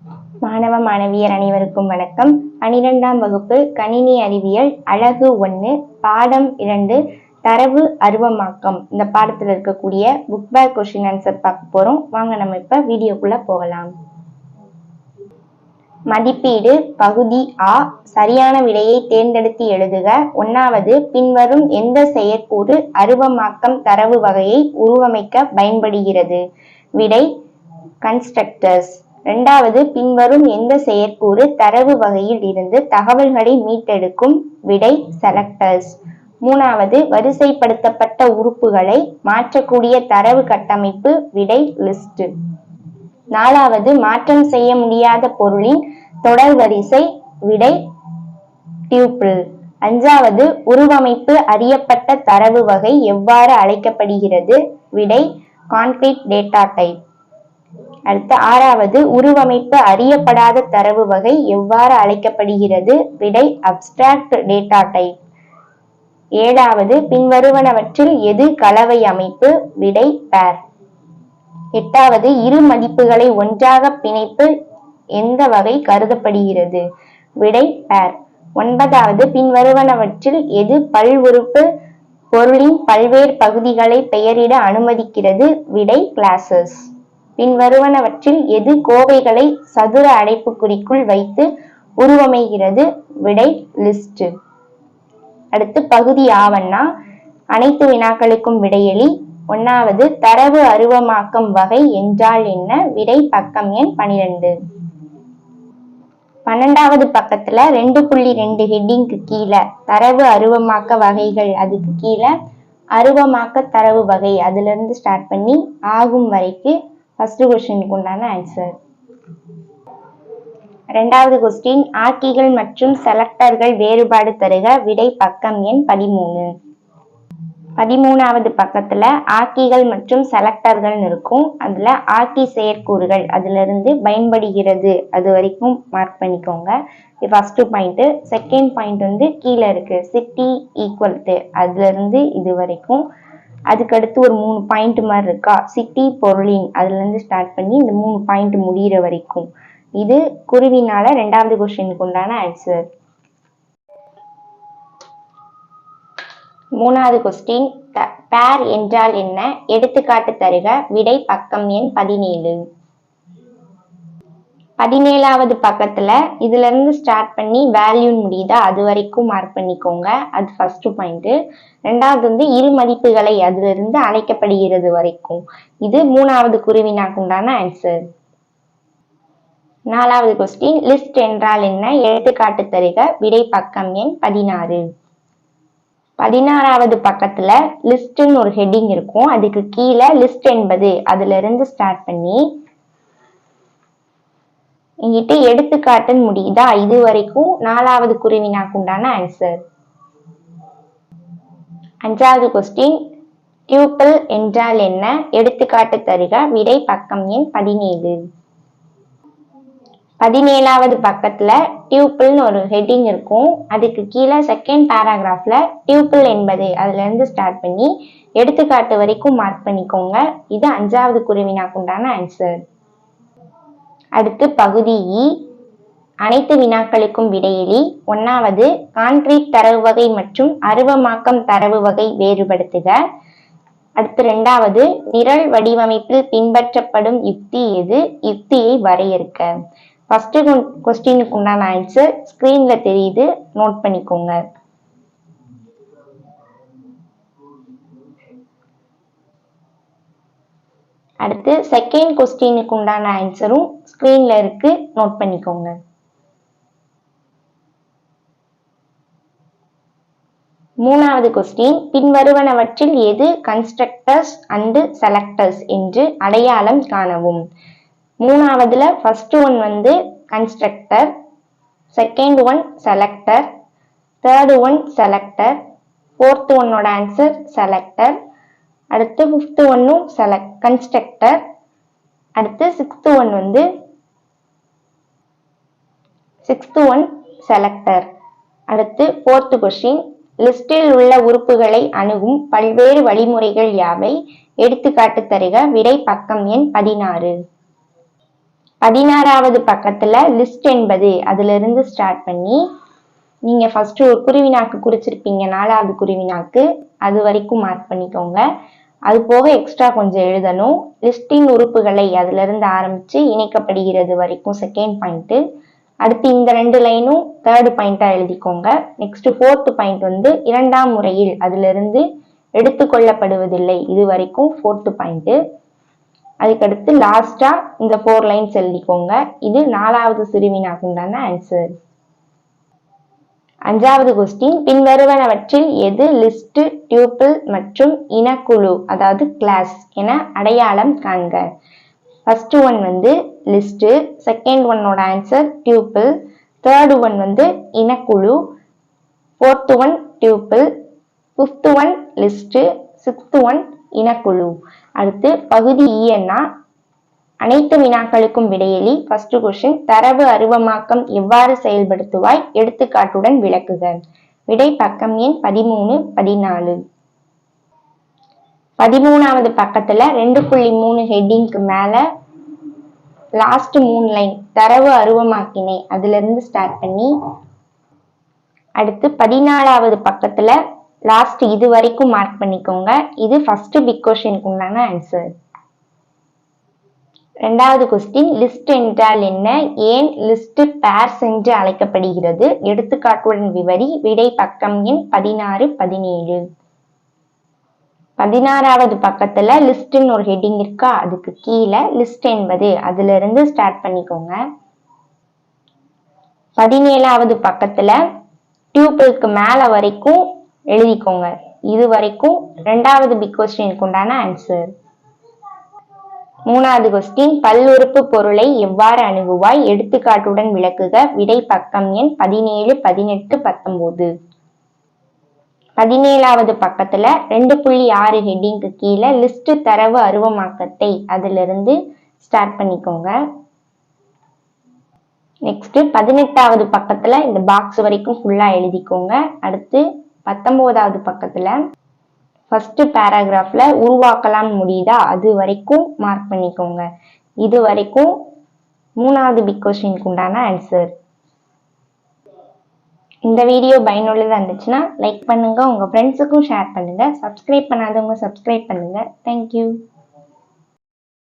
மாணவ மாணவியர் அனைவருக்கும் வணக்கம். 12ஆம் வகுப்பு கணினி அறிவியல் அலகு 1 பாடம் 2 தரவு அருவமாக்கம். இந்த பாடத்தில் இருக்கக்கூடிய புக் பேக் கொஸ்டின் ஆன்சர் பார்க்க போறோம். வாங்க நம்ம இப்ப வீடியோக்குள்ள போகலாம். மதிப்பீடு பகுதி ஆ. சரியான விடையை தேர்ந்தெடுத்து எழுதுக. 1வது பின்வரும் எந்த செயற்கூறு அருவமாக்கம் தரவு வகையை உருவமைக்க பயன்படுகிறது? விடை கன்ஸ்ட்ரக்டர்ஸ். 2வது பின்வரும் எந்த செயற்கூறு தரவு வகையில் இருந்து தகவல்களை மீட்டெடுக்கும்? விடை செலக்டர்ஸ். 3வது வரிசைப்படுத்தப்பட்ட உறுப்புகளை மாற்றக்கூடிய தரவு கட்டமைப்பு? விடை லிஸ்ட். 4வது மாற்றம் செய்ய முடியாத பொருளின் தொடர் வரிசை? விடை டியூப்பிள். 5வது உருவமைப்பு அறியப்பட்ட தரவு வகை எவ்வாறு அழைக்கப்படுகிறது? விடை கான்கிரீட் டேட்டா டைப். அடுத்து 6வது உருவமைப்பு அறியப்படாத தரவு வகை எவ்வாறு அழைக்கப்படுகிறது? விடை அப்ஸ்ட்ராக்ட் டேட்டா டைப். 7வது பின்வருவனவற்றில் எது கலவை அமைப்பு? விடை பேர். 8வது இரு மதிப்புகளை ஒன்றாக பிணைப்பு எந்த வகை கருதப்படுகிறது? விடை பேர். 9வது பின்வருவனவற்றில் எது பல்வுறுப்பு பொருளின் பல்வேறு பகுதிகளை பெயரிட அனுமதிக்கிறது? விடை கிளாசஸ். பின்வருவனவற்றில் எது கோவைகளை சதுர அடைப்புக்குறிக்குள் வைத்து உருவமைகிறது? விடை லிஸ்ட். அடுத்து பகுதி ஆவண்ணா. அனைத்து வினாக்களுக்கும் விடையளி. 1வது தரவு அருவமாக்கம் வகை என்றால் என்ன? விடை பக்கம் எண் 12. 12வது பக்கத்துல 2.2 ஹெட்டிங்க்கு கீழே தரவு அருவமாக்க வகைகள், அதுக்கு கீழே அருவமாக்க தரவு வகை, அதுல இருந்து ஸ்டார்ட் பண்ணி ஆகும் வரைக்கும் ஃபர்ஸ்ட் கொஸ்டினுக்கு உண்டான ஆன்சர். 2வது கொஸ்டின் ஆக்கிகள் மற்றும் செலக்டர்கள் வேறுபாடு தருக. விடை பக்கம் எண் 13. 13வது பக்கத்துல ஆக்கிகள் மற்றும் செலக்டர்கள் இருக்கும். அதுல ஆக்கி செயற்கூறுகள் அதுல இருந்து பயன்படுகிறது அது வரைக்கும் மார்க் பண்ணிக்கோங்க. First point. செகண்ட் பாயிண்ட் வந்து கீழே இருக்கு, சிட்டி ஈக்குவல் டு, அதுல இருந்து இது வரைக்கும். அதுக்கடுத்து ஒரு 3 பாயிண்ட் மாதிரி இருக்கா, சிட்டி பொருளின், அதுல இருந்து ஸ்டார்ட் பண்ணி இந்த 3 பாயிண்ட் முடிகிற வரைக்கும். இது குருவினால 2வது கொஸ்டினுக்கு உண்டான ஆன்சர். 3வது கொஸ்டின் பேர் என்றால் என்ன? எடுத்துக்காட்டு தருக. விடை பக்கம் எண் 17. 17வது பக்கத்துல இதுல இருந்து ஸ்டார்ட் பண்ணி வேல்யூ முடியுதா அது வரைக்கும் மார்க் பண்ணிக்கோங்க. அது ஃபர்ஸ்ட் பாயிண்ட். 2வது வந்து இரு மதிப்புகளை அதுல இருந்து அழைக்கப்படுகிறது வரைக்கும். இது 3வது குருவினாக்கு உண்டான ஆன்சர். 4வது கொஸ்டின் லிஸ்ட் என்றால் என்ன? எடுத்துக்காட்டு தருக. விடை பக்கம் எண் 16. 16வது பக்கத்துல லிஸ்ட்னு ஒரு ஹெட்டிங் இருக்கும். அதுக்கு கீழே லிஸ்ட் என்பது அதுல இருந்து ஸ்டார்ட் பண்ணி இங்கிட்ட எடுத்துக்காட்டுன்னு முடியுதா இது வரைக்கும் 4வது குருவினாக்கு உண்டான ஆன்சர். 5வது கொஸ்டின் டியூப்பிள் என்றால் என்ன? எடுத்துக்காட்டு தருக. விடை பக்கம் எண் 17. 17வது பக்கத்துல டியூப்பிள்னு ஒரு ஹெட்டிங் இருக்கும். அதுக்கு கீழே செகண்ட் பேராகிராஃப்ல டியூப்பிள் என்பது அதுல இருந்து ஸ்டார்ட் பண்ணி எடுத்துக்காட்டு வரைக்கும் மார்க் பண்ணிக்கோங்க. இது 5வது குருவினாக்கு உண்டான ஆன்சர். அடுத்து பகுதி இ. அனைத்து வினாக்களுக்கும் விடையளி. 1வது கான்கிரீட் தரவு வகை மற்றும் அருவமாக்கம் தரவு வகை வேறுபடுத்துக. அடுத்து 2வது நிரல் வடிவமைப்பில் பின்பற்றப்படும் யுக்தி எது? யுக்தியை வரையறுக்க. ஃபர்ஸ்ட் கொஸ்டினுக்கு உண்டான ஆன்சர் ஸ்கிரீன்ல தெரியுது, நோட் பண்ணிக்கோங்க. அடுத்து செகண்ட் கொஸ்டினுக்கு உண்டான ஆன்சரும் ஸ்கிரீன்ல இருக்கு, நோட் பண்ணிக்கோங்க. 3வது கொஸ்டின் பின்வருவனவற்றில் எது கன்ஸ்ட்ரக்டர்ஸ் அண்ட் செலக்டர்ஸ் என்று அடையாளம் காணவும். 3வதுல ஃபர்ஸ்ட் ஒன் வந்து constructor, second one selector, third one selector, fourth ஒன்னோட ஆன்சர் செலக்டர், அடுத்து 5th ஒன்னும் கன்ஸ்ட்ரக்டர், அடுத்து 6th ஒன் வந்து 6th ஒன் செலக்டர். அடுத்து 4th கொஸ்டின் லிஸ்டில் உள்ள உறுப்புகளை அணுகும் பல்வேறு வழிமுறைகள் யாவை? எடுத்துக்காட்டு தருக. விடை பக்கம் எண் 16. 16வது பக்கத்துல லிஸ்ட் என்பது அதுல இருந்து ஸ்டார்ட் பண்ணி நீங்க ஃபர்ஸ்ட் ஒரு குருவினாக்கு குறிச்சிருப்பீங்க, 4வது குருவினாக்கு, அது வரைக்கும் மார்க் பண்ணிக்கோங்க. அது போக எக்ஸ்ட்ரா கொஞ்சம் எழுதணும். லிஸ்டின் உறுப்புகளை அதுல இருந்து ஆரம்பிச்சு இணைக்கப்படுகிறது வரைக்கும் செகண்ட் பாயிண்ட். அடுத்து இந்த 2 லைனும் தேர்ட் பாயிண்டா எழுதிக்கோங்க. நெக்ஸ்ட் 4th பாயிண்ட் வந்து 2ஆம் முறையில் அதுல இருந்து எடுத்துக்கொள்ளப்படுவதில்லை, இது வரைக்கும் 4th பாயிண்ட். அதுக்கடுத்து லாஸ்டா இந்த 4 லைன்ஸ் எழுதிக்கோங்க. இது 4வது சிறுவினாக்கு உண்டான ஆன்சர். 5வது கொஸ்டின், பின்வருவனவற்றில் எது லிஸ்ட், டியூபிள் மற்றும் இனக்குழு அதாவது கிளாஸ் என அடையாளம் காண்க. ஃபர்ஸ்ட் ஒன் வந்து லிஸ்ட், செகண்ட் ஒன்னோட ஆன்சர் டியூபிள், தேர்ட் ஒன் வந்து இனக்குழு, fourth one tuple, fifth one list, sixth one இனக்குழு. அடுத்து பகுதி ஈயன்னா அனைத்து வினாக்களுக்கும் விடையளி. ஃபர்ஸ்ட் கொஸ்டின், தரவு அருவமாக்கம் எவ்வாறு செயல்படுத்துவாய், எடுத்துக்காட்டுடன் விளக்குக. விடை பக்கம் எண் 13, 14. 13வது பக்கத்துல 2.3 ஹெட்டிங்க்கு மேல லாஸ்ட் 3 லைன் தரவு அருவமாக்கினை அதுல இருந்து ஸ்டார்ட் பண்ணி அடுத்து 14வது பக்கத்துல லாஸ்ட் இது வரைக்கும் மார்க் பண்ணிக்கோங்க. இது ஃபர்ஸ்ட் பிக் கொஸ்டினுக்கு உண்டான ஆன்சர். 2வது கொஸ்டின், லிஸ்ட் என்றால் என்ன, ஏன் லிஸ்ட் பேர்ஸ் என்று அழைக்கப்படுகிறது, எடுத்துக்காட்டுடன் விவரி. விடை பக்கம் எண் 16, 17. 16வது பக்கத்துல லிஸ்ட்னு ஒரு ஹெட்டிங் இருக்கா, அதுக்கு கீழே லிஸ்ட் என்பது அதுல இருந்து ஸ்டார்ட் பண்ணிக்கோங்க. 17வது பக்கத்துல டியூபிளுக்கு மேல வரைக்கும் எழுதிக்கோங்க. இது வரைக்கும் 2வது பிக் கொஸ்டினுக்கு உண்டான ஆன்சர். 3வது கொஸ்டின், பல்லுறுப்பு பொருளை எவ்வாறு அணுகுவாய், எடுத்துக்காட்டுடன் விளக்குக. விடை பக்கம் எண் 17, 18, 19. 17வது பக்கத்துல 2.6 ஹெட்டிங்க்கு கீழே லிஸ்ட் தரவு அருவமாக்கத்தை அதுல இருந்து ஸ்டார்ட் பண்ணிக்கோங்க. நெக்ஸ்ட் 18வது பக்கத்துல இந்த பாக்ஸ் வரைக்கும் ஃபுல்லா எழுதிக்கோங்க. அடுத்து 19வது பக்கத்துல ஃபர்ஸ்ட் பேராகிராஃப்ல உருவாக்கலாம் முடியுதா அது வரைக்கும் மார்க் பண்ணிக்கோங்க. இது வரைக்கும் 3வது பிக் கொஸ்டினுக்கு உண்டான ஆன்சர். இந்த வீடியோ பயனுள்ளதா இருந்துச்சுன்னா லைக் பண்ணுங்க, உங்க ஃப்ரெண்ட்ஸுக்கும் ஷேர் பண்ணுங்க, சப்ஸ்கிரைப் பண்ணாதவங்க சப்ஸ்கிரைப் பண்ணுங்க. தேங்க்யூ.